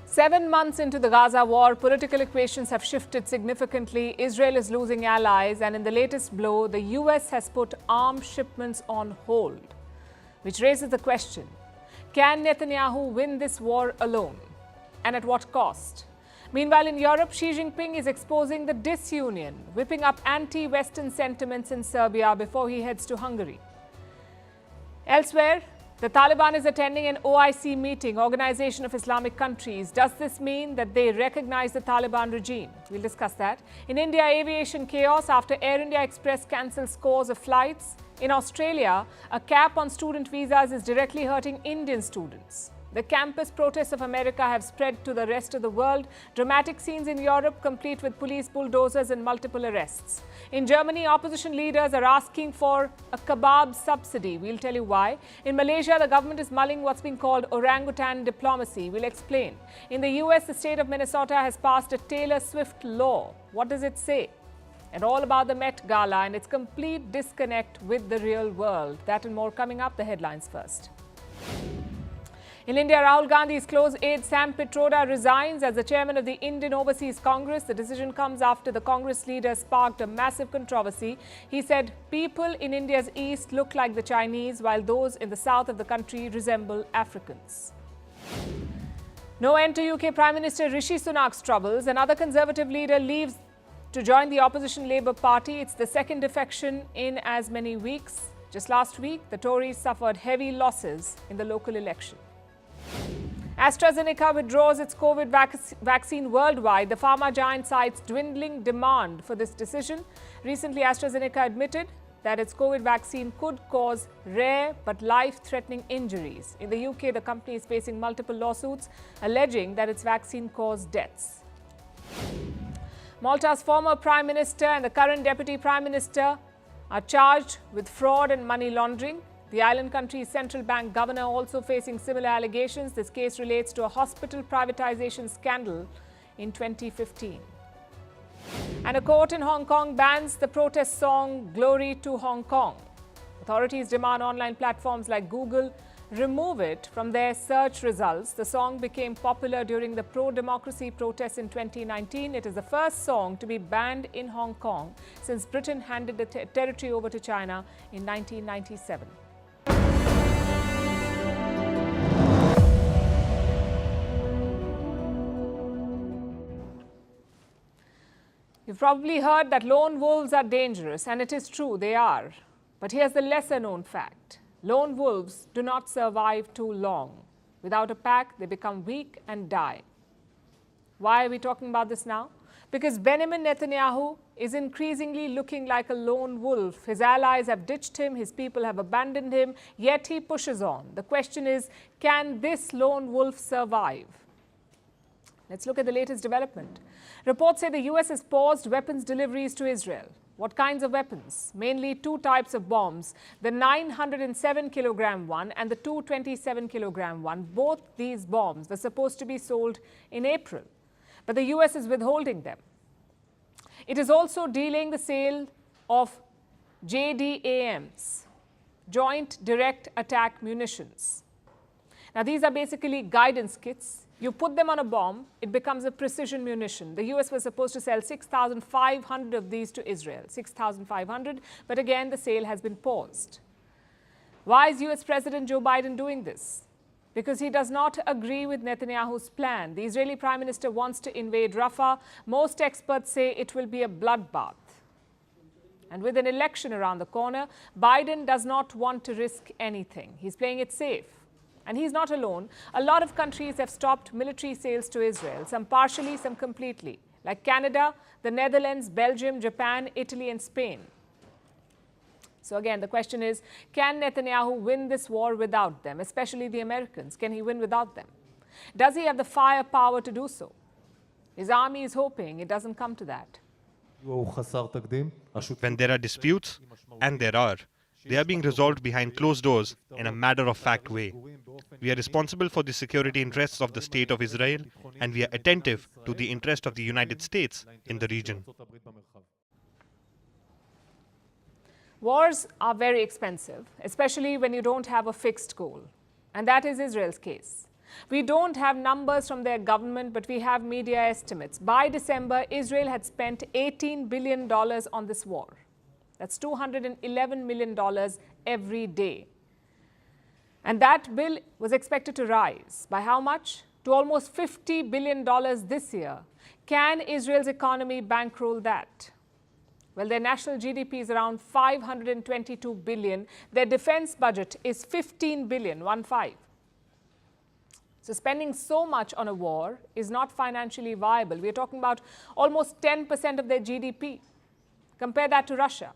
7 months into the Gaza war, political equations have shifted significantly. Israel is losing allies, and in the latest blow, the US has put arms shipments on hold, which raises the question, can Netanyahu win this war alone? And at what cost? Meanwhile, in Europe, Xi Jinping is exposing the disunion, whipping up anti-Western sentiments in Serbia before he heads to Hungary. Elsewhere, the Taliban is attending an OIC meeting, Organization of Islamic Countries. Does this mean that they recognize the Taliban regime? We'll discuss that. In India, aviation chaos after Air India Express cancels scores of flights. In Australia, a cap on student visas is directly hurting Indian students. The campus protests of America have spread to the rest of the world. Dramatic scenes in Europe, complete with police bulldozers and multiple arrests. In Germany, opposition leaders are asking for a kebab subsidy. We'll tell you why. In Malaysia, the government is mulling what's being called Orangutan Diplomacy. We'll explain. In the US, the state of Minnesota has passed a Taylor Swift law. What does it say? And all about the Met Gala and its complete disconnect with the real world. That and more coming up. The headlines first. In India, Rahul Gandhi's close aide Sam Pitroda resigns as the chairman of the Indian Overseas Congress. The decision comes after the Congress leader sparked a massive controversy. He said people in India's east look like the Chinese, while those in the south of the country resemble Africans. No end to UK Prime Minister Rishi Sunak's troubles. Another Conservative leader leaves to join the opposition Labour Party. It's the second defection in as many weeks. Just last week, the Tories suffered heavy losses in the local election. AstraZeneca withdraws its COVID vaccine worldwide. The pharma giant cites dwindling demand for this decision. Recently, AstraZeneca admitted that its COVID vaccine could cause rare but life-threatening injuries. In the UK, the company is facing multiple lawsuits alleging that its vaccine caused deaths. Malta's former Prime Minister and the current Deputy Prime Minister are charged with fraud and money laundering. The island country's central bank governor also facing similar allegations. This case relates to a hospital privatization scandal in 2015. And a court in Hong Kong bans the protest song Glory to Hong Kong. Authorities demand online platforms like Google remove it from their search results. The song became popular during the pro-democracy protests in 2019. It is the first song to be banned in Hong Kong since Britain handed the territory over to China in 1997. You've probably heard that lone wolves are dangerous, and it is true, they are. But here's the lesser-known fact. Lone wolves do not survive too long. Without a pack, they become weak and die. Why are we talking about this now? Because Benjamin Netanya is increasingly looking like a lone wolf. His allies have ditched him, his people have abandoned him, yet he pushes on. The question is, can this lone wolf survive? Let's look at the latest development. Reports say the US has paused weapons deliveries to Israel. What kinds of weapons? Mainly two types of bombs, the 907-kilogram one and the 227-kilogram one. Both these bombs were supposed to be sold in April, but the US is withholding them. It is also delaying the sale of JDAMs, Joint Direct Attack Munitions. Now, these are basically guidance kits. You put them on a bomb, it becomes a precision munition. The US was supposed to sell 6,500 of these to Israel, 6,500, but again, the sale has been paused. Why is US President Joe Biden doing this? Because he does not agree with Netanyahu's plan. The Israeli Prime Minister wants to invade Rafah. Most experts say it will be a bloodbath. And with an election around the corner, Biden does not want to risk anything. He's playing it safe. And he's not alone. A lot of countries have stopped military sales to Israel, some partially, some completely, like Canada, the Netherlands, Belgium, Japan, Italy, and Spain. So again, the question is, can Netanyahu win this war without them, especially the Americans? Can he win without them? Does he have the firepower to do so? His army is hoping it doesn't come to that. When there are disputes, and there are, they are being resolved behind closed doors in a matter-of-fact way. We are responsible for the security interests of the State of Israel, and we are attentive to the interest of the United States in the region. Wars are very expensive, especially when you don't have a fixed goal. And that is Israel's case. We don't have numbers from their government, but we have media estimates. By December, Israel had spent $18 billion on this war. That's $211 million every day. And that bill was expected to rise. By how much? To almost $50 billion this year. Can Israel's economy bankroll that? Well, their national GDP is around $522 billion. Their defense budget is $15 billion, 1-5. So spending so much on a war is not financially viable. We're talking about almost 10% of their GDP. Compare that to Russia.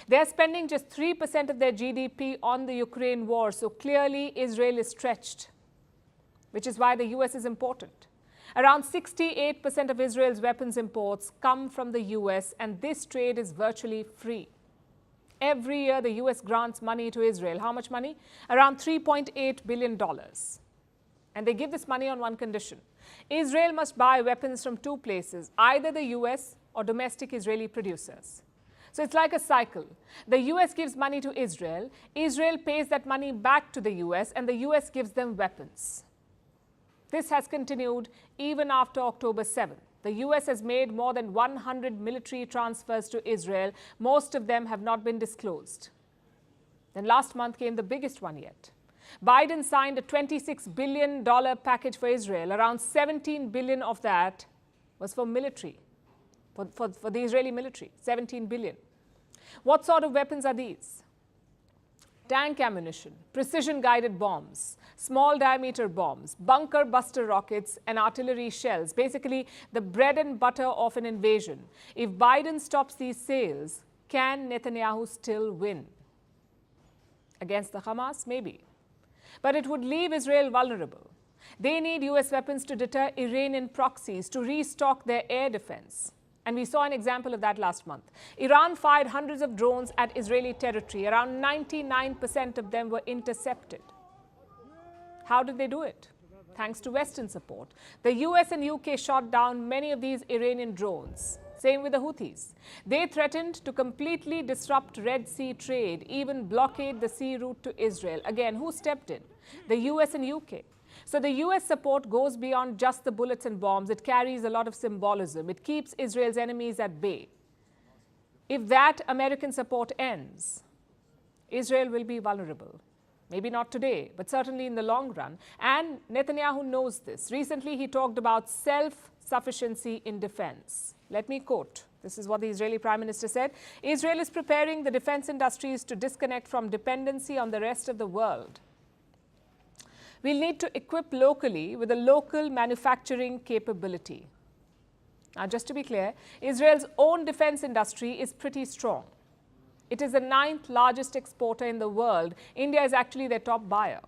They're spending just 3% of their GDP on the Ukraine war. So clearly Israel is stretched, which is why the US is important. Around 68% of Israel's weapons imports come from the US, and this trade is virtually free. Every year, the US grants money to Israel. How much money? Around $3.8 billion. And they give this money on one condition. Israel must buy weapons from two places, either the US or domestic Israeli producers. So it's like a cycle. The US gives money to Israel, Israel pays that money back to the US, and the US gives them weapons. This has continued even after October 7th. The US has made more than 100 military transfers to Israel. Most of them have not been disclosed. Then last month came the biggest one yet. Biden signed a $26 billion package for Israel. Around $17 billion of that was for military, for the Israeli military, $17 billion. What sort of weapons are these? Tank ammunition, precision-guided bombs, small diameter bombs, bunker buster rockets, and artillery shells. Basically, the bread and butter of an invasion. If Biden stops these sales, can Netanyahu still win? Against the Hamas? Maybe. But it would leave Israel vulnerable. They need US weapons to deter Iranian proxies, to restock their air defense. And we saw an example of that last month. Iran fired hundreds of drones at Israeli territory. Around 99% of them were intercepted. How did they do it? Thanks to Western support. The US and UK shot down many of these Iranian drones. Same with the Houthis. They threatened to completely disrupt Red Sea trade, even blockade the sea route to Israel. Again, who stepped in? The US and UK. So the US support goes beyond just the bullets and bombs. It carries a lot of symbolism. It keeps Israel's enemies at bay. If that American support ends, Israel will be vulnerable. Maybe not today, but certainly in the long run. And Netanyahu knows this. Recently, he talked about self-sufficiency in defense. Let me quote. This is what the Israeli Prime Minister said. Israel is preparing the defense industries to disconnect from dependency on the rest of the world. We'll need to equip locally with a local manufacturing capability. Now, just to be clear, Israel's own defense industry is pretty strong. It is the 9th largest exporter in the world. India is actually their top buyer.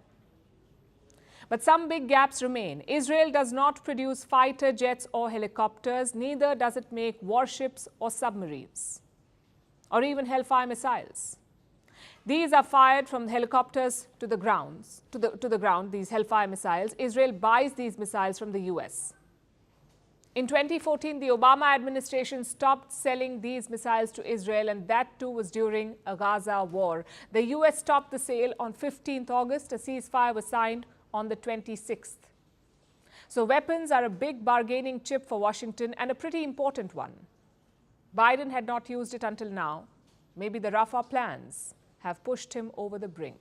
But some big gaps remain. Israel does not produce fighter jets or helicopters. Neither does it make warships or submarines, or even Hellfire missiles. These are fired from helicopters to the ground, these Hellfire missiles. Israel buys these missiles from the US. In 2014, the Obama administration stopped selling these missiles to Israel, and that too was during a Gaza war. The US stopped the sale on 15th August. A ceasefire was signed on the 26th. So weapons are a big bargaining chip for Washington, and a pretty important one. Biden had not used it until now. Maybe the Rafah plans have pushed him over the brink.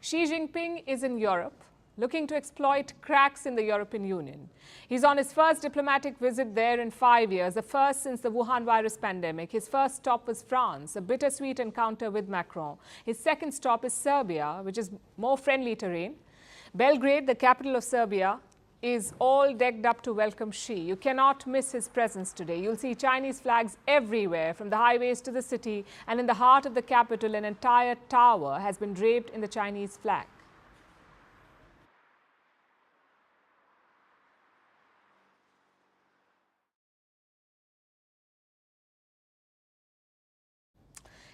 Xi Jinping is in Europe looking to exploit cracks in the European Union. He's on his first diplomatic visit there in 5 years, the first since the Wuhan virus pandemic. His first stop was France, a bittersweet encounter with Macron. His second stop is Serbia, which is more friendly terrain. Belgrade, the capital of Serbia, is all decked up to welcome Xi. You cannot miss his presence today. You'll see Chinese flags everywhere, from the highways to the city, and in the heart of the capital, an entire tower has been draped in the Chinese flag.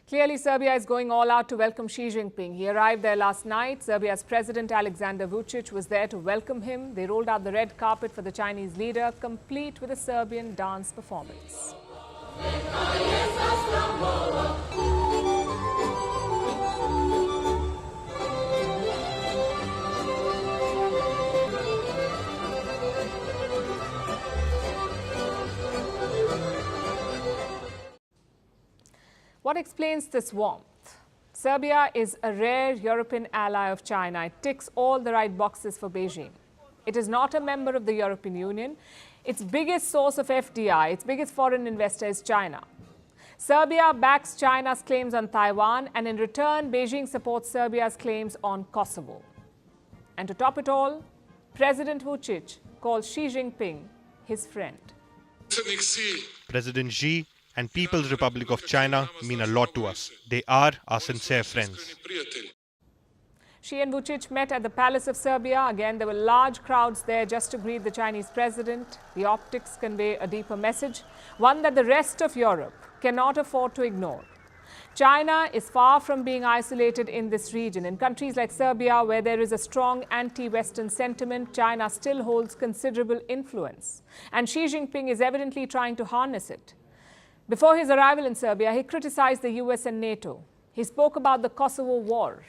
Clearly, Serbia is going all out to welcome Xi Jinping. He arrived there last night. Serbia's President Alexander Vučić was there to welcome him. They rolled out the red carpet for the Chinese leader, complete with a Serbian dance performance. What explains this warmth? Serbia is a rare European ally of China. It ticks all the right boxes for Beijing. It is not a member of the European Union. Its biggest source of FDI, its biggest foreign investor is China. Serbia backs China's claims on Taiwan, and in return, Beijing supports Serbia's claims on Kosovo. And to top it all, President Vučić calls Xi Jinping his friend. President Xi and People's Republic of China mean a lot to us. They are our sincere friends. Xi and Vučić met at the Palace of Serbia. Again, there were large crowds there just to greet the Chinese president. The optics convey a deeper message, one that the rest of Europe cannot afford to ignore. China is far from being isolated in this region. In countries like Serbia, where there is a strong anti-Western sentiment, China still holds considerable influence. And Xi Jinping is evidently trying to harness it. Before his arrival in Serbia, he criticized the US and NATO. He spoke about the Kosovo War.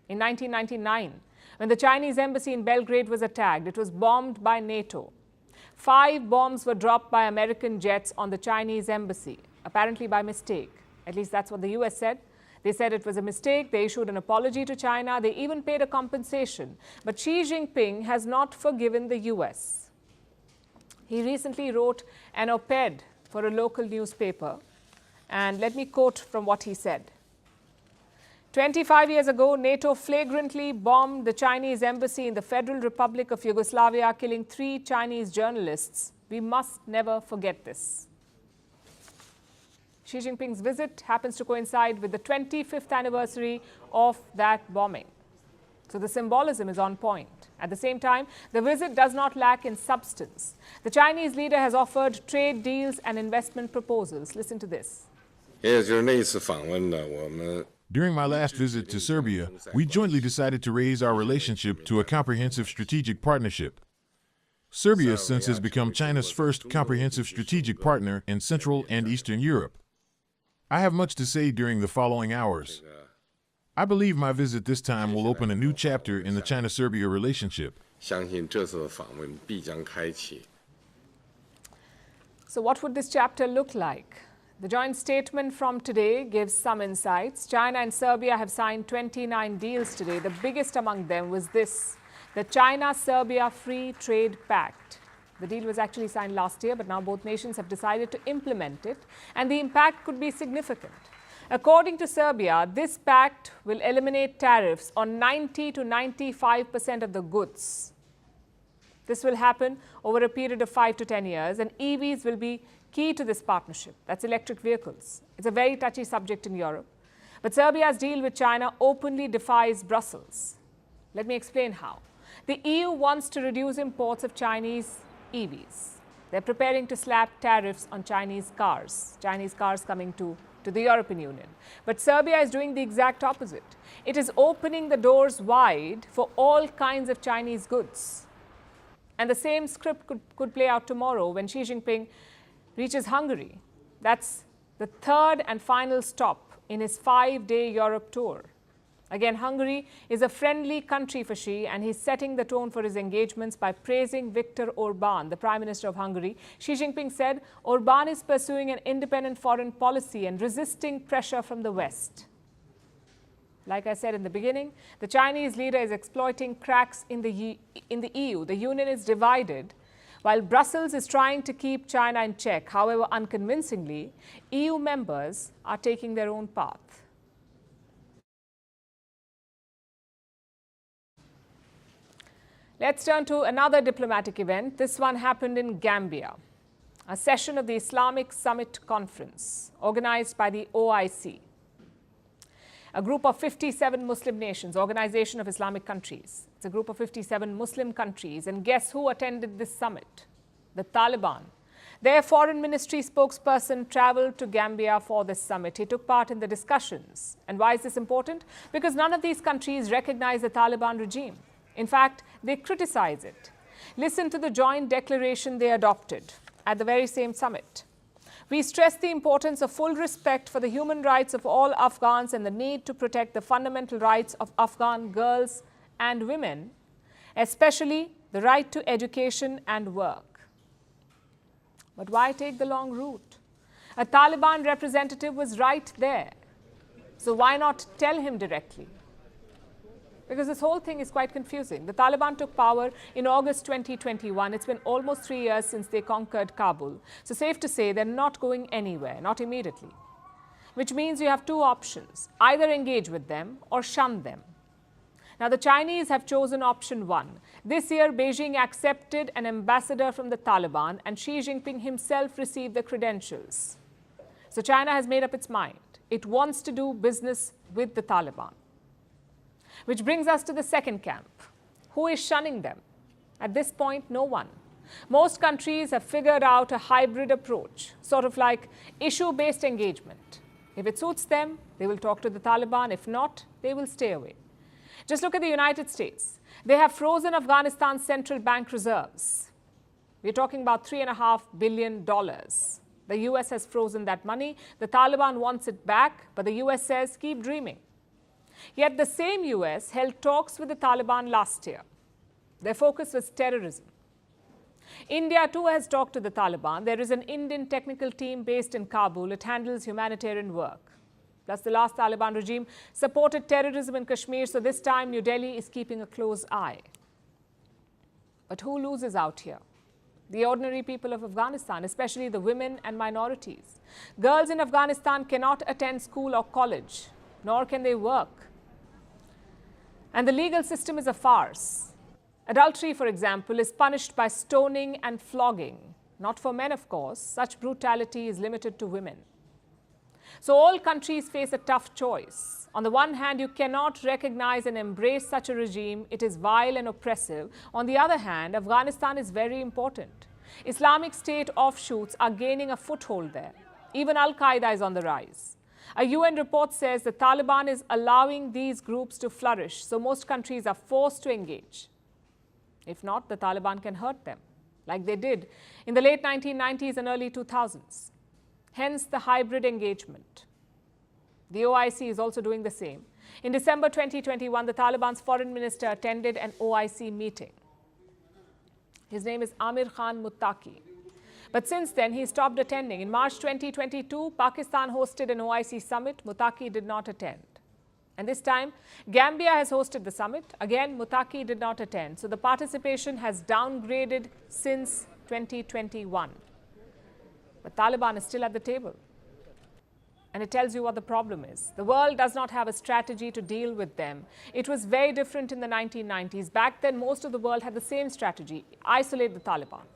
In 1999, when the Chinese embassy in Belgrade was attacked, it was bombed by NATO. 5 bombs were dropped by American jets on the Chinese embassy, apparently by mistake. At least that's what the US said. They said it was a mistake. They issued an apology to China. They even paid a compensation. But Xi Jinping has not forgiven the US. He recently wrote an op-ed for a local newspaper, and let me quote from what he said. 25 years ago, NATO flagrantly bombed the Chinese embassy in the Federal Republic of Yugoslavia, killing 3 Chinese journalists. We must never forget this. Xi Jinping's visit happens to coincide with the 25th anniversary of that bombing. So the symbolism is on point. At the same time, the visit does not lack in substance. The Chinese leader has offered trade deals and investment proposals. Listen to this. During my last visit to Serbia, we jointly decided to raise our relationship to a comprehensive strategic partnership. Serbia since has become China's first comprehensive strategic partner in Central and Eastern Europe. I have much to say during the following hours. I believe my visit this time will open a new chapter in the China-Serbia relationship. So what would this chapter look like? The joint statement from today gives some insights. China and Serbia have signed 29 deals today. The biggest among them was this, the China-Serbia Free Trade Pact. The deal was actually signed last year, but now both nations have decided to implement it, and the impact could be significant. According to Serbia, this pact will eliminate tariffs on 90 to 95% of the goods. This will happen over a period of 5 to 10 years, and EVs will be key to this partnership. That's electric vehicles. It's a very touchy subject in Europe. But Serbia's deal with China openly defies Brussels. Let me explain how. The EU wants to reduce imports of Chinese EVs. They're preparing to slap tariffs on Chinese cars coming to the European Union. But Serbia is doing the exact opposite. It is opening the doors wide for all kinds of Chinese goods. And the same script could play out tomorrow when Xi Jinping reaches Hungary. That's the 3rd and final stop in his 5-day Europe tour. Again, Hungary is a friendly country for Xi, and he's setting the tone for his engagements by praising Viktor Orbán, the Prime Minister of Hungary. Xi Jinping said Orbán is pursuing an independent foreign policy and resisting pressure from the West. Like I said in the beginning, the Chinese leader is exploiting cracks in the EU. The union is divided, while Brussels is trying to keep China in check. However, unconvincingly, EU members are taking their own path. Let's turn to another diplomatic event. This one happened in Gambia, a session of the Islamic Summit Conference organized by the OIC, a group of 57 Muslim nations, Organization of Islamic Countries. It's a group of 57 Muslim countries. And guess who attended this summit? The Taliban. Their foreign ministry spokesperson traveled to Gambia for this summit. He took part in the discussions. And why is this important? Because none of these countries recognize the Taliban regime. In fact, they criticize it. Listen to the joint declaration they adopted at the very same summit. We stress the importance of full respect for the human rights of all Afghans and the need to protect the fundamental rights of Afghan girls and women, especially the right to education and work. But why take the long route? A Taliban representative was right there. So why not tell him directly? Because this whole thing is quite confusing. The Taliban took power in August 2021. It's been almost 3 years since they conquered Kabul. So safe to say they're not going anywhere, not immediately. Which means you have two options: either engage with them or shun them. Now the Chinese have chosen option one. This year, Beijing accepted an ambassador from the Taliban and Xi Jinping himself received the credentials. So China has made up its mind. It wants to do business with the Taliban. Which brings us to the second camp. Who is shunning them? At this point, no one. Most countries have figured out a hybrid approach, sort of like issue-based engagement. If it suits them, they will talk to the Taliban. If not, they will stay away. Just look at the United States. They have frozen Afghanistan's central bank reserves. We're talking about $3.5 billion. The US has frozen that money. The Taliban wants it back, but the US says, keep dreaming. Yet the same US held talks with the Taliban last year. Their focus was terrorism. India too has talked to the Taliban. There is an Indian technical team based in Kabul. It handles humanitarian work. Plus, the last Taliban regime supported terrorism in Kashmir, so this time New Delhi is keeping a close eye. But who loses out here? The ordinary people of Afghanistan, especially the women and minorities. Girls in Afghanistan cannot attend school or college, nor can they work. And the legal system is a farce. Adultery, for example, is punished by stoning and flogging. Not for men, of course. Such brutality is limited to women. So all countries face a tough choice. On the one hand, you cannot recognize and embrace such a regime. It is vile and oppressive. On the other hand, Afghanistan is very important. Islamic State offshoots are gaining a foothold there. Even Al-Qaeda is on the rise. A UN report says the Taliban is allowing these groups to flourish, so most countries are forced to engage. If not, the Taliban can hurt them, like they did in the late 1990s and early 2000s. Hence the hybrid engagement. The OIC is also doing the same. In December 2021, the Taliban's foreign minister attended an OIC meeting. His name is Amir Khan Muttaqi. But since then, he stopped attending. In March 2022, Pakistan hosted an OIC summit. Muttaqi did not attend. And this time, Gambia has hosted the summit. Again, Muttaqi did not attend. So the participation has downgraded since 2021. But Taliban is still at the table. And it tells you what the problem is. The world does not have a strategy to deal with them. It was very different in the 1990s. Back then, most of the world had the same strategy: isolate the Taliban.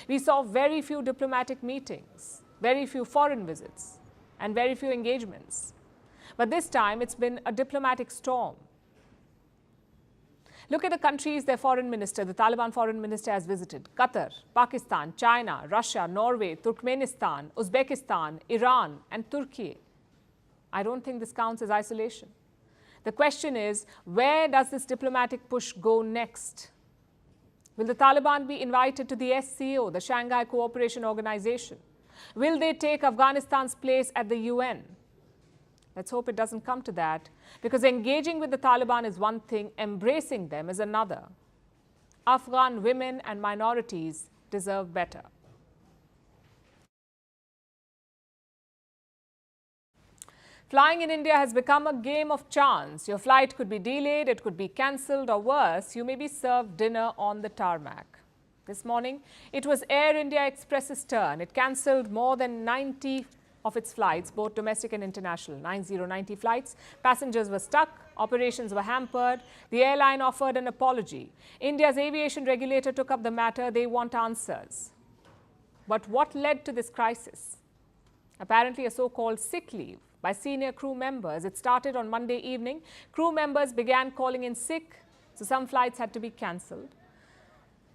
We saw very few diplomatic meetings, very few foreign visits, and very few engagements. But this time, it's been a diplomatic storm. Look at the countries their foreign minister, the Taliban foreign minister, has visited: Qatar, Pakistan, China, Russia, Norway, Turkmenistan, Uzbekistan, Iran, and Turkey. I don't think this counts as isolation. The question is, where does this diplomatic push go next? Will the Taliban be invited to the SCO, the Shanghai Cooperation Organization? Will they take Afghanistan's place at the UN? Let's hope it doesn't come to that, because engaging with the Taliban is one thing, embracing them is another. Afghan women and minorities deserve better. Flying in India has become a game of chance. Your flight could be delayed, it could be cancelled, or worse, you may be served dinner on the tarmac. This morning, it was Air India Express's turn. It cancelled more than 90 of its flights, both domestic and international, 90 flights. Passengers were stuck, operations were hampered. The airline offered an apology. India's aviation regulator took up the matter. They want answers. But what led to this crisis? Apparently, a so-called sick leave by senior crew members. It started on Monday evening. Crew members began calling in sick, so some flights had to be cancelled.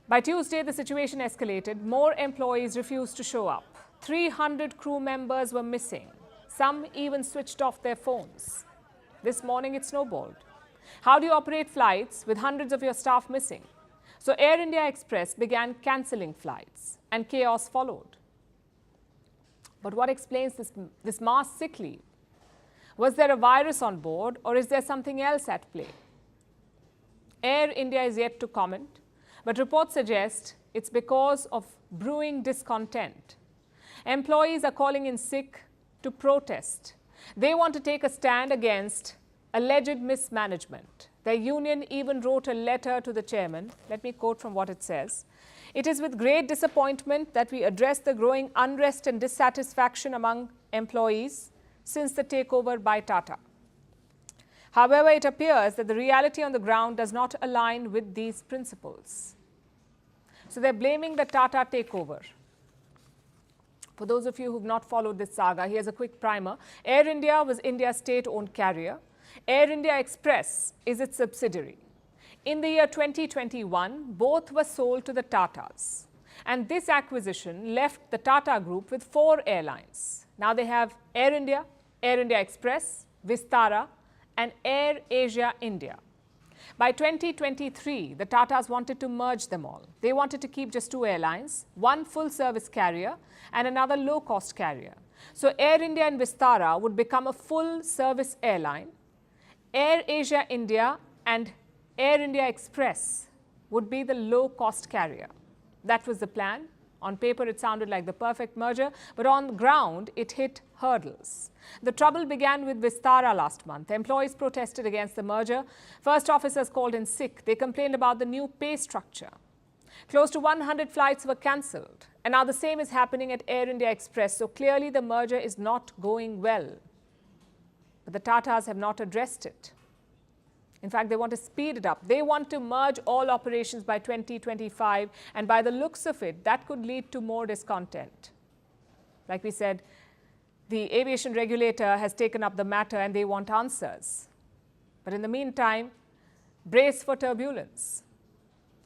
By Tuesday, the situation escalated. More employees refused to show up. 300 crew members were missing. Some even switched off their phones. This morning, it snowballed. How do you operate flights with hundreds of your staff missing? So Air India Express began cancelling flights, and chaos followed. But what explains this mass sick leave? Was there a virus on board, or is there something else at play? Air India is yet to comment, but reports suggest it's because of brewing discontent. Employees are calling in sick to protest. They want to take a stand against alleged mismanagement. Their union even wrote a letter to the chairman. Let me quote from what it says. It is with great disappointment that we address the growing unrest and dissatisfaction among employees since the takeover by Tata. However, it appears that the reality on the ground does not align with these principles. So they're blaming the Tata takeover. For those of you who've not followed this saga, here's a quick primer. Air India was India's state-owned carrier. Air India Express is its subsidiary. In the year 2021, both were sold to the Tatas. And this acquisition left the Tata Group with 4 airlines. Now they have Air India Express, Vistara, and Air Asia India. By 2023, the Tatas wanted to merge them all. They wanted to keep just 2 airlines, one full-service carrier and another low-cost carrier. So Air India and Vistara would become a full-service airline. Air Asia India and Air India Express would be the low-cost carrier. That was the plan. On paper, it sounded like the perfect merger, but on the ground, it hit hurdles. The trouble began with Vistara last month. Employees protested against the merger. First officers called in sick. They complained about the new pay structure. Close to 100 flights were cancelled. And now the same is happening at Air India Express. So clearly, the merger is not going well. But the Tatas have not addressed it. In fact, they want to speed it up. They want to merge all operations by 2025. And by the looks of it, that could lead to more discontent. Like we said, the aviation regulator has taken up the matter and they want answers. But in the meantime, brace for turbulence.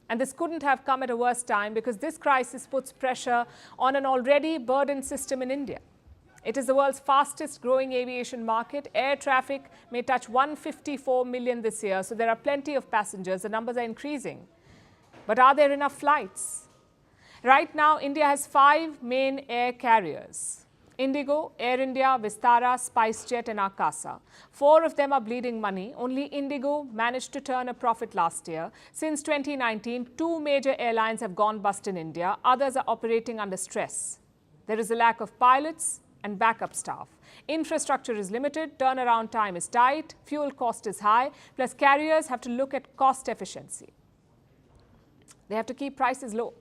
And this couldn't have come at a worse time because this crisis puts pressure on an already burdened system in India. It is the world's fastest growing aviation market. Air traffic may touch 154 million this year, so there are plenty of passengers. The numbers are increasing. But are there enough flights? Right now, India has 5 main air carriers: Indigo, Air India, Vistara, SpiceJet and Akasa. 4 of them are bleeding money. Only Indigo managed to turn a profit last year. Since 2019, 2 major airlines have gone bust in India. Others are operating under stress. There is a lack of pilots and backup staff. Infrastructure is limited, turnaround time is tight, fuel cost is high, plus carriers have to look at cost efficiency. They have to keep prices low,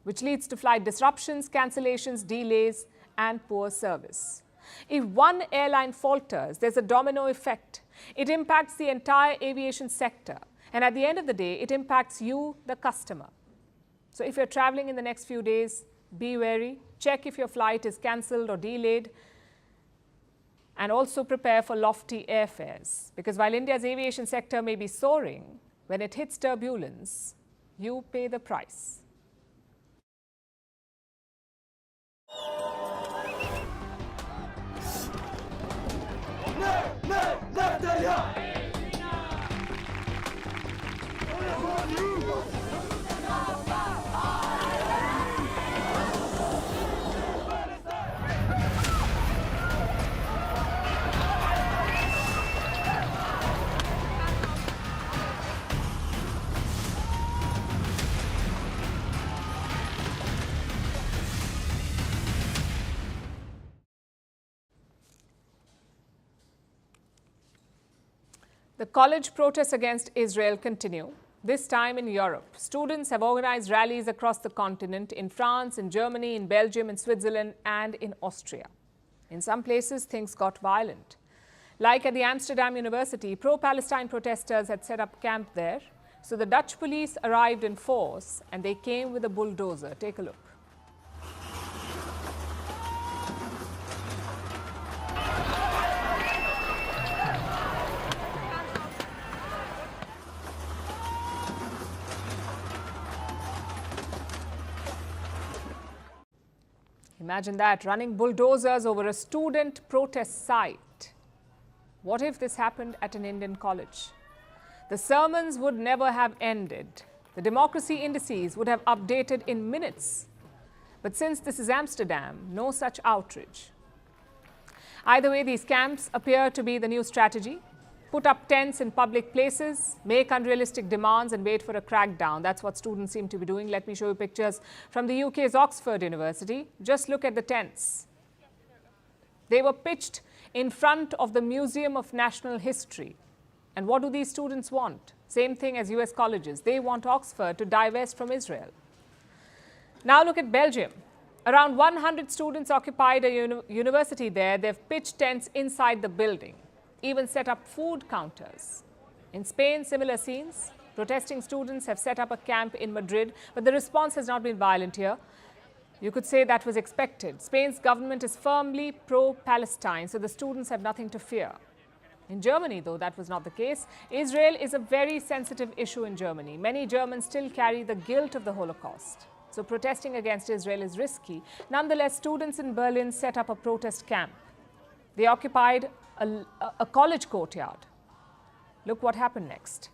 which leads to flight disruptions, cancellations, delays, and poor service. If one airline falters, there's a domino effect. It impacts the entire aviation sector. And at the end of the day, it impacts you, the customer. So if you're traveling in the next few days, be wary. Check if your flight is cancelled or delayed. And also prepare for lofty airfares. Because while India's aviation sector may be soaring, when it hits turbulence, you pay the price. The college protests against Israel continue, this time in Europe. Students have organized rallies across the continent in France, in Germany, in Belgium, in Switzerland, and in Austria. In some places, things got violent. Like at the Amsterdam University, pro-Palestine protesters had set up camp there. So the Dutch police arrived in force and they came with a bulldozer. Take a look. Imagine that, running bulldozers over a student protest site. What if this happened at an Indian college? The sermons would never have ended. The democracy indices would have updated in minutes. But since this is Amsterdam, no such outrage. Either way, these camps appear to be the new strategy. Put up tents in public places, make unrealistic demands and wait for a crackdown. That's what students seem to be doing. Let me show you pictures from the UK's Oxford University. Just look at the tents. They were pitched in front of the Museum of National History. And what do these students want? Same thing as US colleges. They want Oxford to divest from Israel. Now look at Belgium. Around 100 students occupied a university there. They've pitched tents inside the building, even set up food counters. In Spain, similar scenes. Protesting students have set up a camp in Madrid, but the response has not been violent here. You could say that was expected. Spain's government is firmly pro-Palestine, so the students have nothing to fear. In Germany, though, that was not the case. Israel is a very sensitive issue in Germany. Many Germans still carry the guilt of the Holocaust. So protesting against Israel is risky. Nonetheless, students in Berlin set up a protest camp. They occupied a college courtyard. Look what happened next.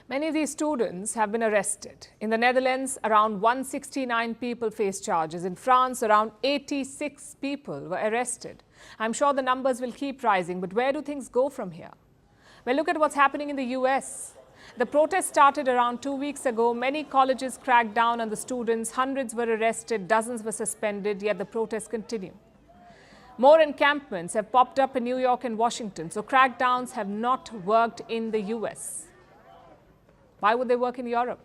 Many of these students have been arrested. In the Netherlands, around 169 people face charges. In France, around 86 people were arrested. I'm sure the numbers will keep rising, but where do things go from here? Well, look at what's happening in the US. The protest started around 2 weeks ago. Many colleges cracked down on the students. Hundreds were arrested, dozens were suspended, yet the protests continue. More encampments have popped up in New York and Washington, so crackdowns have not worked in the US. Why would they work in Europe?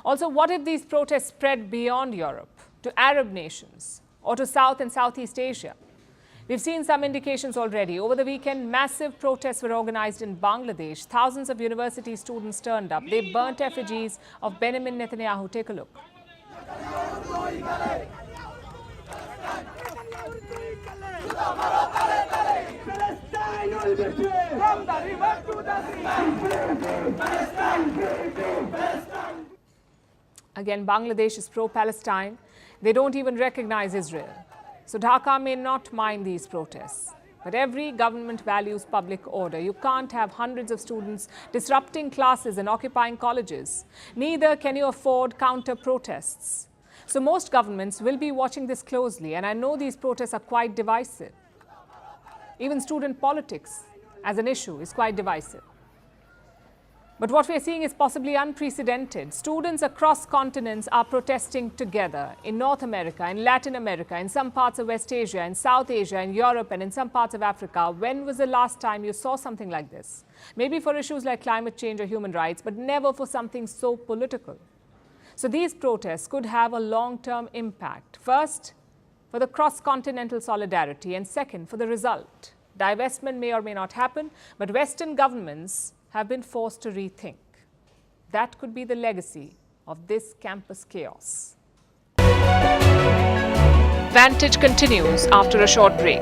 Also, what if these protests spread beyond Europe, to Arab nations, or to South and Southeast Asia? We've seen some indications already. Over the weekend, massive protests were organized in Bangladesh. Thousands of university students turned up. They burnt effigies of Benjamin Netanya. Take a look. Again, Bangladesh is pro-Palestine. They don't even recognize Israel. So Dhaka may not mind these protests. But every government values public order. You can't have hundreds of students disrupting classes and occupying colleges. Neither can you afford counter-protests. So most governments will be watching this closely, and I know these protests are quite divisive. Even student politics as an issue is quite divisive. But what we are seeing is possibly unprecedented. Students across continents are protesting together in North America, in Latin America, in some parts of West Asia, in South Asia, in Europe, and in some parts of Africa. When was the last time you saw something like this? Maybe for issues like climate change or human rights, but never for something so political. So these protests could have a long-term impact. First, for the cross-continental solidarity, and second, for the result. Divestment may or may not happen, but Western governments have been forced to rethink. That could be the legacy of this campus chaos. Vantage continues after a short break.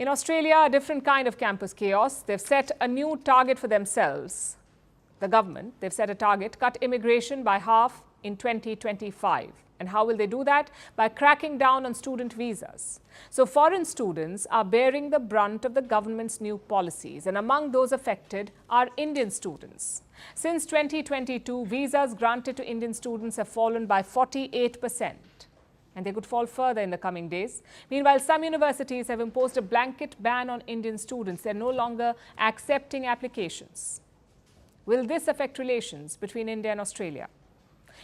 Australia, a different kind of campus chaos. They've set a new target for themselves. The government, they've set a target, cut immigration by half in 2025. And how will they do that? By cracking down on student visas. So foreign students are bearing the brunt of the government's new policies. And among those affected are Indian students. Since 2022, visas granted to Indian students have fallen by 48%. And they could fall further in the coming days. Meanwhile, some universities have imposed a blanket ban on Indian students. They're no longer accepting applications. Will this affect relations between India and Australia?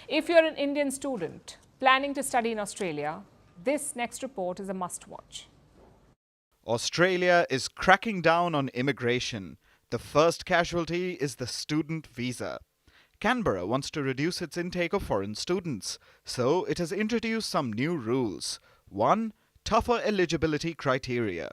If you're an Indian student planning to study in Australia, this next report is a must-watch. Australia is cracking down on immigration. The first casualty is the student visa. Canberra wants to reduce its intake of foreign students, so it has introduced some new rules. 1. Tougher eligibility criteria.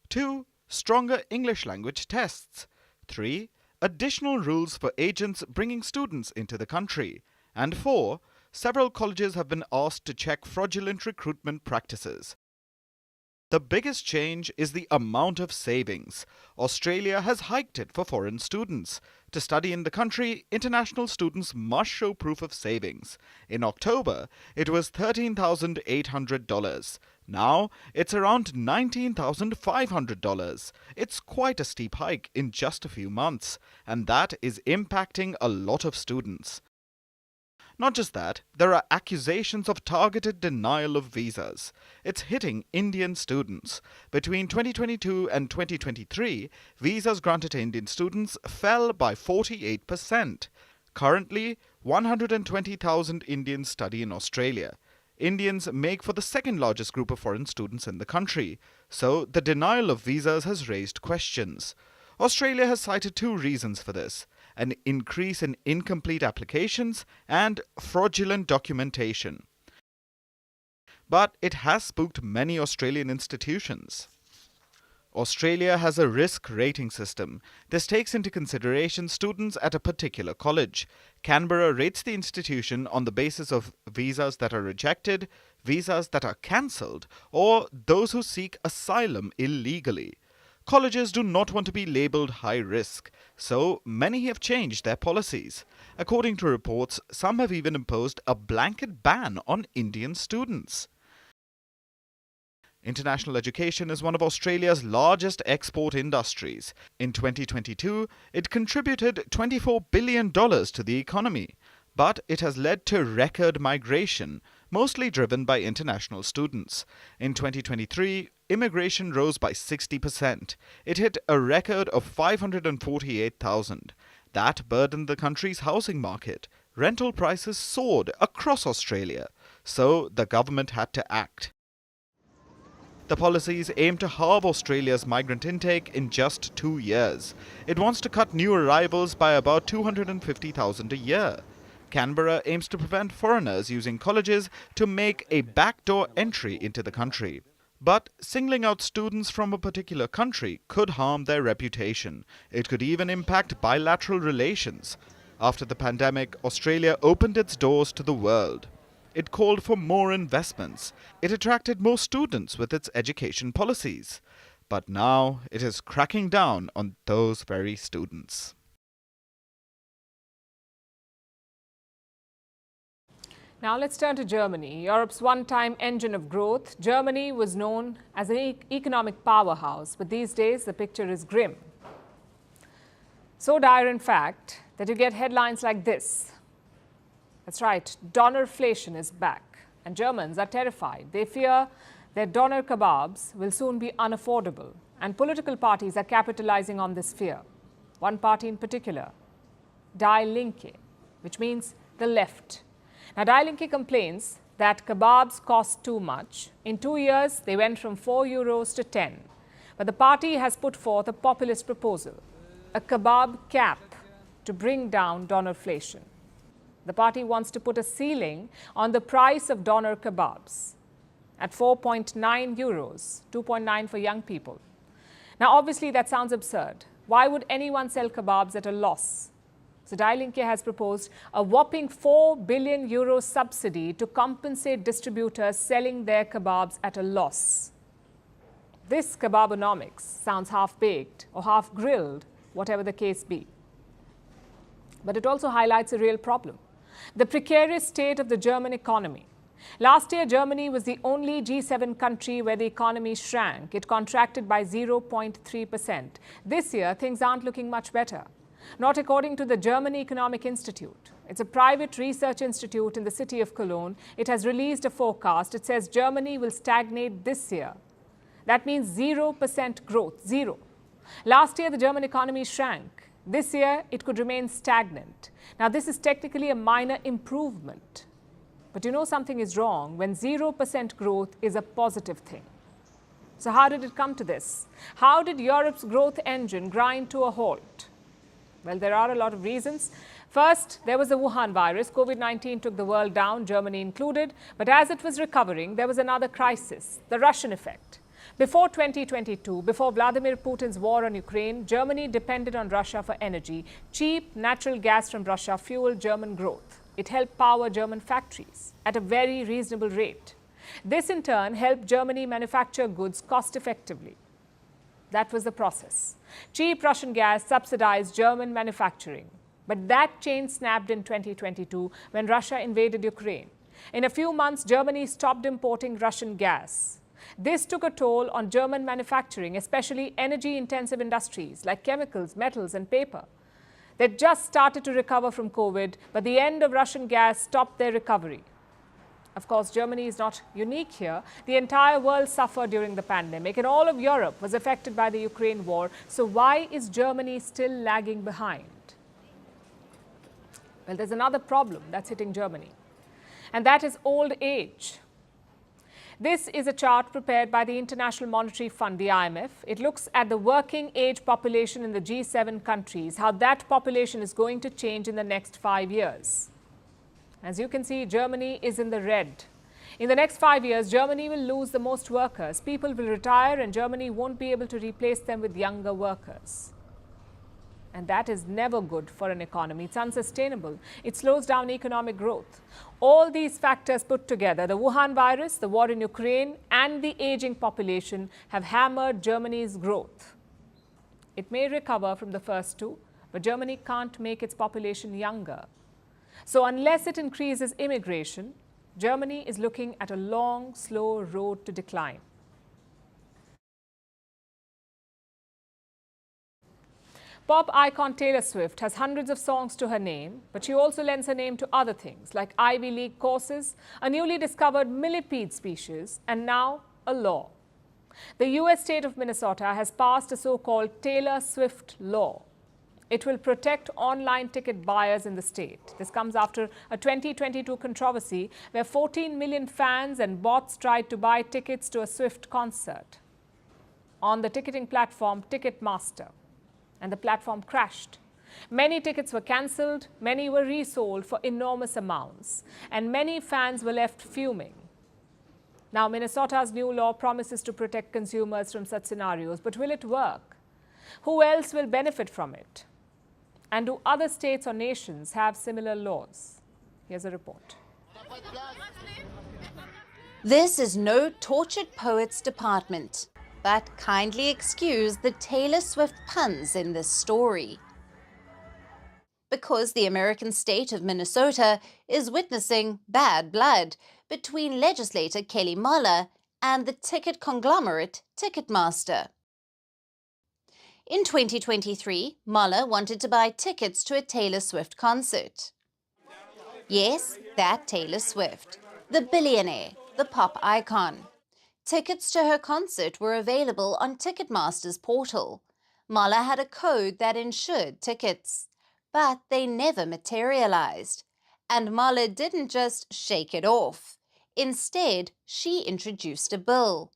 2. Stronger English language tests. 3. Additional rules for agents bringing students into the country. And 4. Several colleges have been asked to check fraudulent recruitment practices. The biggest change is the amount of savings. Australia has hiked it for foreign students. To study in the country, international students must show proof of savings. In October, it was $13,800. Now, it's around $19,500. It's quite a steep hike in just a few months, and that is impacting a lot of students. Not just that, there are accusations of targeted denial of visas. It's hitting Indian students. Between 2022 and 2023, visas granted to Indian students fell by 48%. Currently, 120,000 Indians study in Australia. Indians make for the second largest group of foreign students in the country, so the denial of visas has raised questions. Australia has cited two reasons for this: an increase in incomplete applications and fraudulent documentation. But it has spooked many Australian institutions. Australia has a risk rating system. This takes into consideration students at a particular college. Canberra rates the institution on the basis of visas that are rejected, visas that are cancelled, or those who seek asylum illegally. Colleges do not want to be labelled high risk, so many have changed their policies. According to reports, some have even imposed a blanket ban on Indian students. International education is one of Australia's largest export industries. In 2022, it contributed $24 billion to the economy. But it has led to record migration, mostly driven by international students. In 2023, immigration rose by 60%. It hit a record of 548,000. That burdened the country's housing market. Rental prices soared across Australia, so the government had to act. The policies aim to halve Australia's migrant intake in just 2 years. It wants to cut new arrivals by about 250,000 a year. Canberra aims to prevent foreigners using colleges to make a backdoor entry into the country. But singling out students from a particular country could harm their reputation. It could even impact bilateral relations. After the pandemic, Australia opened its doors to the world. It called for more investments. It attracted more students with its education policies. But now it is cracking down on those very students. Now let's turn to Germany, Europe's one-time engine of growth. Germany was known as an economic powerhouse, but these days the picture is grim. So dire, in fact, that you get headlines like this. That's right, Donnerflation is back, and Germans are terrified. They fear their doner kebabs will soon be unaffordable, and political parties are capitalizing on this fear. One party in particular, Die Linke, which means the left. Now, Die Linke complains that kebabs cost too much. In 2 years, they went from €4 to 10. But the party has put forth a populist proposal, a kebab cap to bring down donerflation. The party wants to put a ceiling on the price of doner kebabs at €4.9, 2.9 for young people. Now, obviously, that sounds absurd. Why would anyone sell kebabs at a loss? So Die Linke has proposed a whopping €4 billion subsidy to compensate distributors selling their kebabs at a loss. This kebabonomics sounds half-baked or half-grilled, whatever the case be. But it also highlights a real problem: the precarious state of the German economy. Last year, Germany was the only G7 country where the economy shrank. It contracted by 0.3%. This year, things aren't looking much better. Not according to the German Economic Institute. It's a private research institute in the city of Cologne. It has released a forecast. It says Germany will stagnate this year. That means 0% growth, zero. Last year, the German economy shrank. This year, it could remain stagnant. Now, this is technically a minor improvement. But you know something is wrong when 0% growth is a positive thing. So how did it come to this? How did Europe's growth engine grind to a halt? Well, there are a lot of reasons. First, there was the Wuhan virus. COVID-19 took the world down, Germany included. But as it was recovering, there was another crisis, the Russian effect. Before 2022, before Vladimir Putin's war on Ukraine, Germany depended on Russia for energy. Cheap natural gas from Russia fueled German growth. It helped power German factories at a very reasonable rate. This, in turn, helped Germany manufacture goods cost-effectively. That was the process. Cheap Russian gas subsidized German manufacturing. But that chain snapped in 2022 when Russia invaded Ukraine. In a few months, Germany stopped importing Russian gas. This took a toll on German manufacturing, especially energy-intensive industries like chemicals, metals, and paper. They just started to recover from COVID, but the end of Russian gas stopped their recovery. Of course, Germany is not unique here. The entire world suffered during the pandemic, and all of Europe was affected by the Ukraine war. So why is Germany still lagging behind? Well, there's another problem that's hitting Germany, and that is old age. This is a chart prepared by the International Monetary Fund, the IMF. It looks at the working age population in the G7 countries, how that population is going to change in the next 5 years. As you can see, Germany is in the red. In the next 5 years, Germany will lose the most workers. People will retire and Germany won't be able to replace them with younger workers. And that is never good for an economy. It's unsustainable. It slows down economic growth. All these factors put together, the Wuhan virus, the war in Ukraine, and the aging population have hammered Germany's growth. It may recover from the first two, but Germany can't make its population younger. So unless it increases immigration, Germany is looking at a long, slow road to decline. Pop icon Taylor Swift has hundreds of songs to her name, but she also lends her name to other things like Ivy League courses, a newly discovered millipede species, and now a law. The US state of Minnesota has passed a so-called Taylor Swift law. It will protect online ticket buyers in the state. This comes after a 2022 controversy where 14 million fans and bots tried to buy tickets to a Swift concert on the ticketing platform Ticketmaster. And the platform crashed. Many tickets were cancelled, many were resold for enormous amounts, and many fans were left fuming. Now, Minnesota's new law promises to protect consumers from such scenarios, but will it work? Who else will benefit from it? And do other states or nations have similar laws? Here's a report. This is no tortured poet's department. But kindly excuse the Taylor Swift puns in this story. Because the American state of Minnesota is witnessing bad blood between legislator Kelly Moller and the ticket conglomerate Ticketmaster. In 2023, Moller wanted to buy tickets to a Taylor Swift concert. Yes, that Taylor Swift, the billionaire, the pop icon. Tickets to her concert were available on Ticketmaster's portal. Moller had a code that insured tickets, but they never materialized. And Moller didn't just shake it off. Instead, she introduced a bill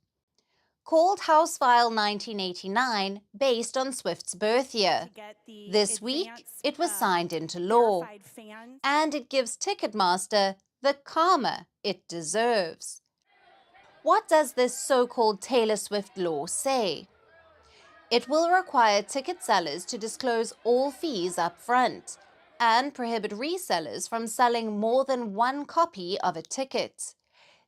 called House File 1989, based on Swift's birth year. This week, it was signed into law, and it gives Ticketmaster the karma it deserves. What does this so-called Taylor Swift law say? It will require ticket sellers to disclose all fees up front and prohibit resellers from selling more than one copy of a ticket.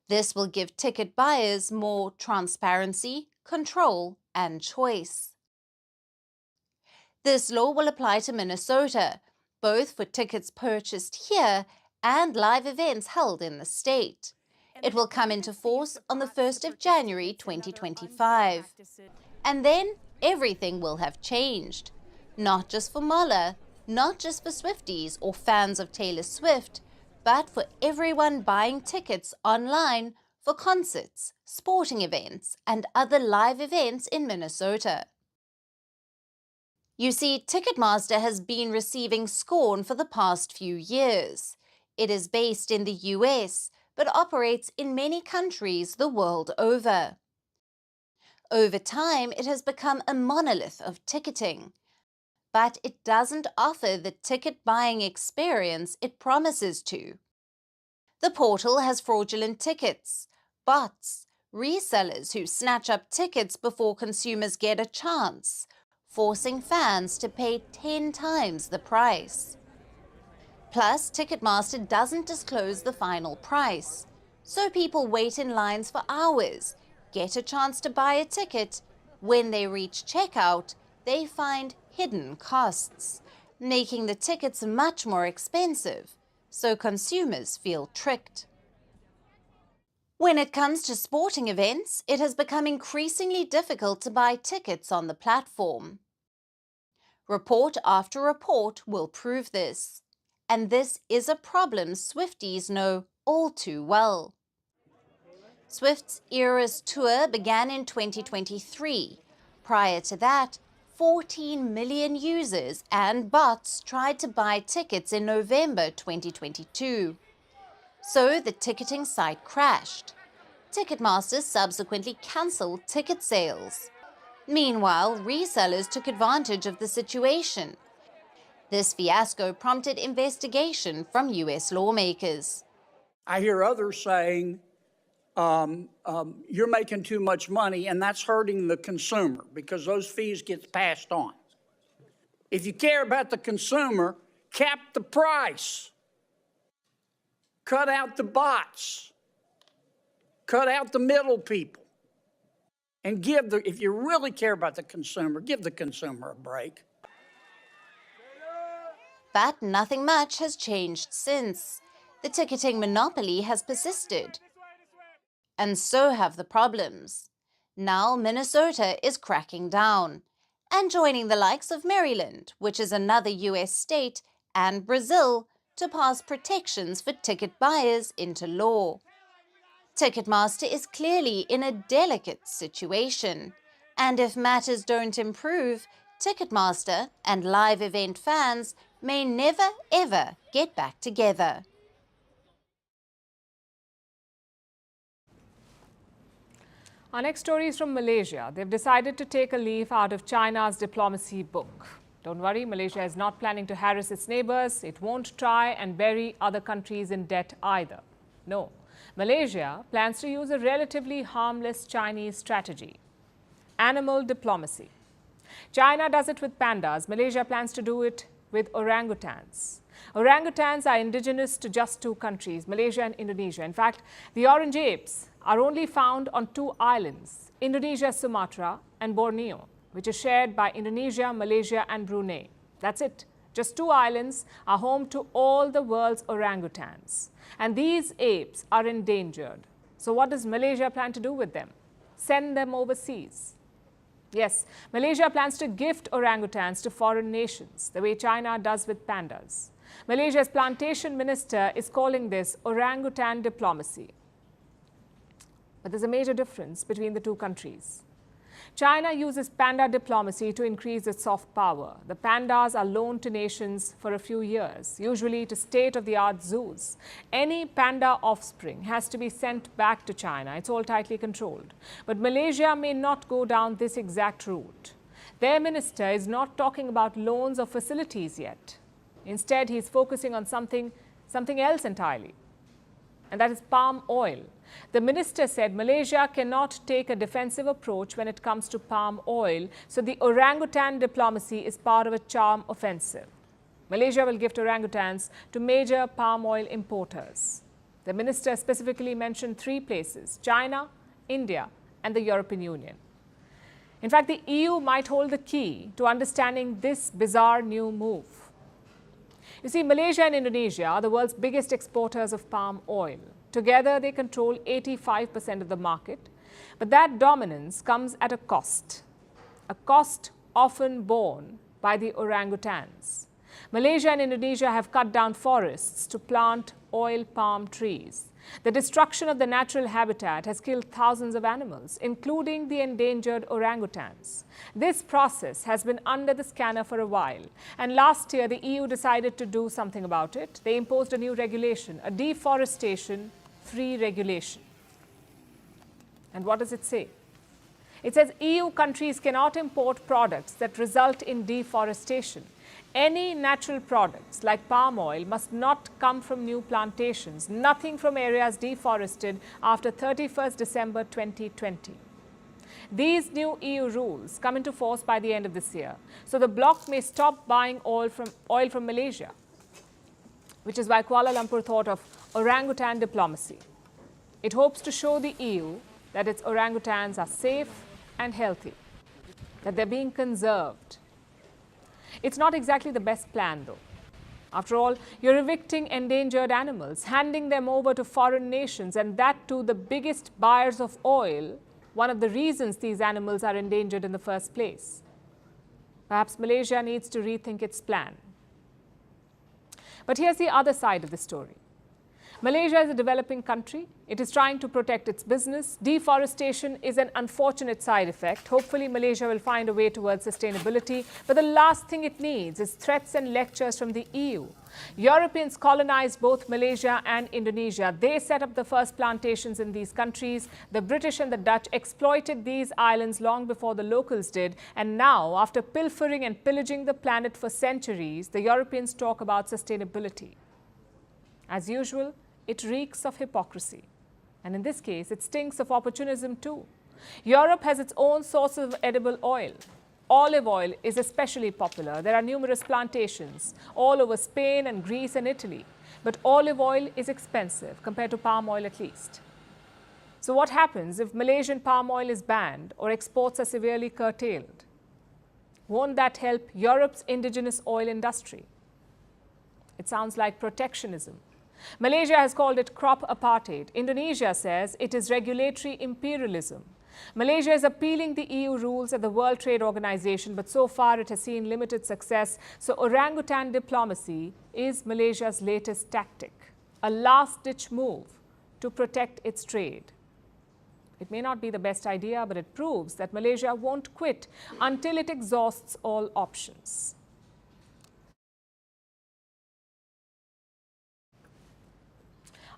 This will give ticket buyers more transparency, control, and choice. This law will apply to Minnesota, both for tickets purchased here and live events held in the state. It will come into force on the 1st of January 2025. And then everything will have changed. Not just for Mueller, not just for Swifties or fans of Taylor Swift, but for everyone buying tickets online for concerts, sporting events, and other live events in Minnesota. You see, Ticketmaster has been receiving scorn for the past few years. It is based in the US, but operates in many countries the world over. Over time, it has become a monolith of ticketing. But it doesn't offer the ticket buying experience it promises to. The portal has fraudulent tickets, bots, resellers who snatch up tickets before consumers get a chance, forcing fans to pay 10 times the price. Plus, Ticketmaster doesn't disclose the final price, so people wait in lines for hours, get a chance to buy a ticket. When they reach checkout, they find hidden costs, making the tickets much more expensive, so consumers feel tricked. When it comes to sporting events, it has become increasingly difficult to buy tickets on the platform. Report after report will prove this, and this is a problem Swifties know all too well. Swift's Eras tour began in 2023. Prior to that, 14 million users and bots tried to buy tickets in November 2022. So the ticketing site crashed. Ticketmaster subsequently cancelled ticket sales. Meanwhile, resellers took advantage of the situation. This fiasco prompted investigation from US lawmakers. I hear others saying, you're making too much money, and that's hurting the consumer because those fees get passed on. If you care about the consumer, cap the price. Cut out the bots. Cut out the middle people. And if you really care about the consumer, give the consumer a break. But nothing much has changed since. The ticketing monopoly has persisted. And so have the problems. Now Minnesota is cracking down and joining the likes of Maryland, which is another US state, and Brazil to pass protections for ticket buyers into law. Ticketmaster is clearly in a delicate situation, and if matters don't improve, Ticketmaster and live event fans may never ever get back together. Our next story is from Malaysia. They've decided to take a leaf out of China's diplomacy book. Don't worry, Malaysia is not planning to harass its neighbors. It won't try and bury other countries in debt either. No. Malaysia plans to use a relatively harmless Chinese strategy: animal diplomacy. China does it with pandas. Malaysia plans to do it with orangutans. Orangutans are indigenous to just two countries, Malaysia and Indonesia. In fact, the orange apes are only found on two islands, Indonesia's Sumatra and Borneo, which is shared by Indonesia, Malaysia and Brunei. That's it. Just two islands are home to all the world's orangutans. And these apes are endangered. So what does Malaysia plan to do with them? Send them overseas. Yes, Malaysia plans to gift orangutans to foreign nations, the way China does with pandas. Malaysia's plantation minister is calling this orangutan diplomacy. But there's a major difference between the two countries. China uses panda diplomacy to increase its soft power. The pandas are loaned to nations for a few years, usually to state-of-the-art zoos. Any panda offspring has to be sent back to China. It's all tightly controlled. But Malaysia may not go down this exact route. Their minister is not talking about loans or facilities yet. Instead, he's focusing on something else entirely, and that is palm oil. The minister said Malaysia cannot take a defensive approach when it comes to palm oil, so the orangutan diplomacy is part of a charm offensive. Malaysia will gift orangutans to major palm oil importers. The minister specifically mentioned three places: China, India, and the European Union. In fact, the EU might hold the key to understanding this bizarre new move. You see, Malaysia and Indonesia are the world's biggest exporters of palm oil. Together, they control 85% of the market. But that dominance comes at a cost often borne by the orangutans. Malaysia and Indonesia have cut down forests to plant oil palm trees. The destruction of the natural habitat has killed thousands of animals, including the endangered orangutans. This process has been under the scanner for a while, and last year the EU decided to do something about it. They imposed a new regulation, a deforestation-free regulation. And what does it say? It says EU countries cannot import products that result in deforestation. Any natural products like palm oil must not come from new plantations, nothing from areas deforested after 31st December 2020. These new EU rules come into force by the end of this year, so the bloc may stop buying oil from Malaysia, which is why Kuala Lumpur thought of orangutan diplomacy. It hopes to show the EU that its orangutans are safe and healthy, that they're being conserved. It's not exactly the best plan, though. After all, you're evicting endangered animals, handing them over to foreign nations, and that too the biggest buyers of oil, one of the reasons these animals are endangered in the first place. Perhaps Malaysia needs to rethink its plan. But here's the other side of the story. Malaysia is a developing country. It is trying to protect its business. Deforestation is an unfortunate side effect. Hopefully, Malaysia will find a way towards sustainability. But the last thing it needs is threats and lectures from the EU. Europeans colonized both Malaysia and Indonesia. They set up the first plantations in these countries. The British and the Dutch exploited these islands long before the locals did. And now, after pilfering and pillaging the planet for centuries, the Europeans talk about sustainability. As usual, it reeks of hypocrisy. And in this case, it stinks of opportunism too. Europe has its own sources of edible oil. Olive oil is especially popular. There are numerous plantations all over Spain and Greece and Italy. But olive oil is expensive compared to palm oil at least. So what happens if Malaysian palm oil is banned or exports are severely curtailed? Won't that help Europe's indigenous oil industry? It sounds like protectionism. Malaysia has called it crop apartheid. Indonesia says it is regulatory imperialism. Malaysia is appealing the EU rules at the World Trade Organization, but so far it has seen limited success. So orangutan diplomacy is Malaysia's latest tactic, a last-ditch move to protect its trade. It may not be the best idea, but it proves that Malaysia won't quit until it exhausts all options.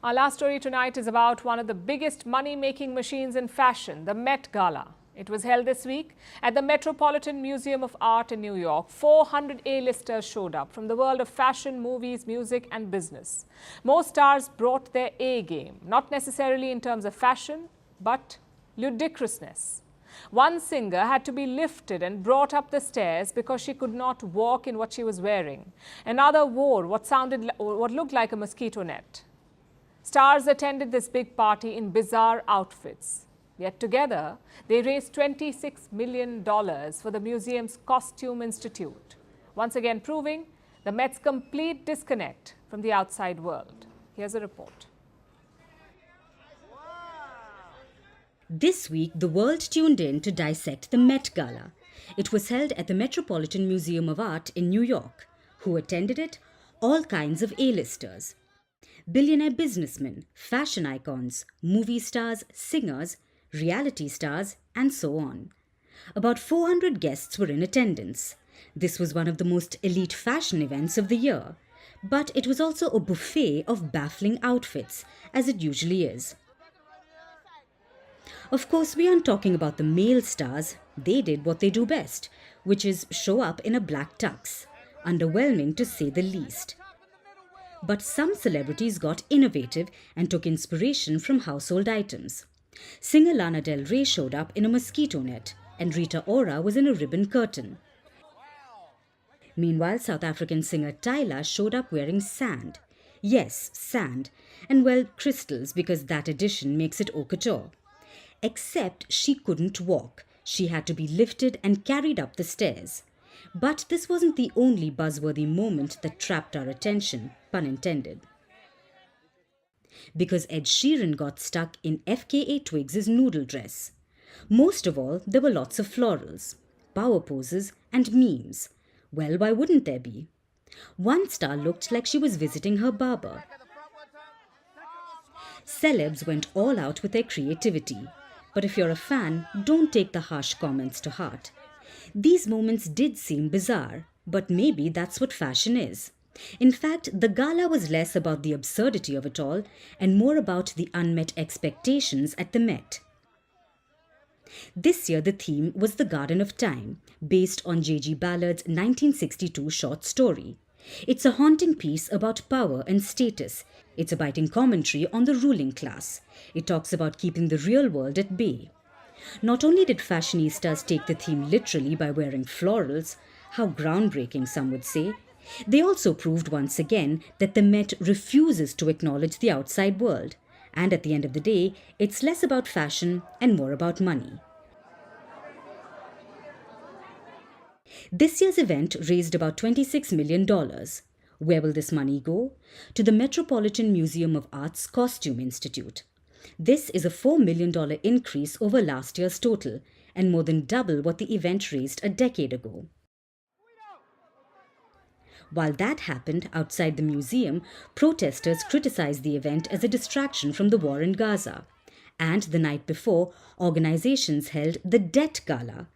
Our last story tonight is about one of the biggest money-making machines in fashion, the Met Gala. It was held this week at the Metropolitan Museum of Art in New York. 400 A-listers showed up from the world of fashion, movies, music and business. Most stars brought their A game, not necessarily in terms of fashion, but ludicrousness. One singer had to be lifted and brought up the stairs because she could not walk in what she was wearing. Another wore what looked like a mosquito net. Stars attended this big party in bizarre outfits. Yet together, they raised $26 million for the museum's Costume Institute, once again proving the Met's complete disconnect from the outside world. Here's a report. This week, the world tuned in to dissect the Met Gala. It was held at the Metropolitan Museum of Art in New York. Who attended it? All kinds of A-listers. Billionaire businessmen, fashion icons, movie stars, singers, reality stars, and so on. About 400 guests were in attendance. This was one of the most elite fashion events of the year. But it was also a buffet of baffling outfits, as it usually is. Of course, we aren't talking about the male stars. They did what they do best, which is show up in a black tux. Underwhelming to say the least. But some celebrities got innovative and took inspiration from household items. Singer Lana Del Rey showed up in a mosquito net, and Rita Ora was in a ribbon curtain. Meanwhile, South African singer Tyla showed up wearing sand. Yes, sand, and well, crystals, because that addition makes it haute couture. Except she couldn't walk. She had to be lifted and carried up the stairs. But this wasn't the only buzzworthy moment that trapped our attention, pun intended. Because Ed Sheeran got stuck in FKA Twigs' noodle dress. Most of all, there were lots of florals, power poses, and memes. Well, why wouldn't there be? One star looked like she was visiting her barber. Celebs went all out with their creativity. But if you're a fan, don't take the harsh comments to heart. These moments did seem bizarre, but maybe that's what fashion is. In fact, the gala was less about the absurdity of it all and more about the unmet expectations at the Met. This year the theme was the Garden of Time, based on J.G. Ballard's 1962 short story. It's a haunting piece about power and status. It's a biting commentary on the ruling class. It talks about keeping the real world at bay. Not only did fashionistas take the theme literally by wearing florals, how groundbreaking some would say, they also proved once again that the Met refuses to acknowledge the outside world. And at the end of the day, it's less about fashion and more about money. This year's event raised about $26 million. Where will this money go? To the Metropolitan Museum of Art's Costume Institute. This is a $4 million increase over last year's total and more than double what the event raised a decade ago. While that happened outside the museum, protesters criticized the event as a distraction from the war in Gaza. And the night before, organizations held the Debt Gala.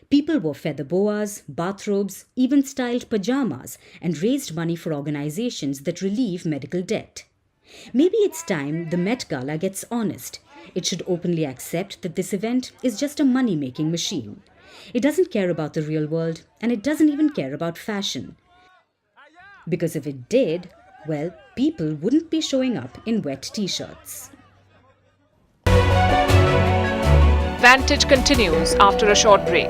People wore feather boas, bathrobes, even styled pajamas, and raised money for organizations that relieve medical debt. Maybe it's time the Met Gala gets honest. It should openly accept that this event is just a money-making machine. It doesn't care about the real world, and it doesn't even care about fashion. Because if it did, well, people wouldn't be showing up in wet t-shirts. Vantage continues after a short break.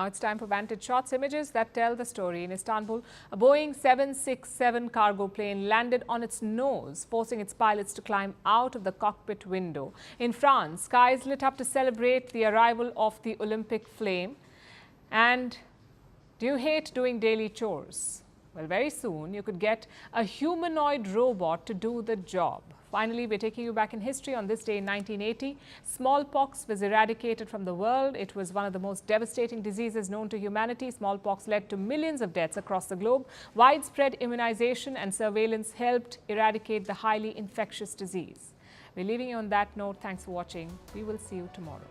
Now it's time for Vantage Shots, images that tell the story. In Istanbul, a Boeing 767 cargo plane landed on its nose, forcing its pilots to climb out of the cockpit window. In France, skies lit up to celebrate the arrival of the Olympic flame. And do you hate doing daily chores? Well, very soon you could get a humanoid robot to do the job. Finally, we're taking you back in history. On this day in 1980, smallpox was eradicated from the world. It was one of the most devastating diseases known to humanity. Smallpox led to millions of deaths across the globe. Widespread immunization and surveillance helped eradicate the highly infectious disease. We're leaving you on that note. Thanks for watching. We will see you tomorrow.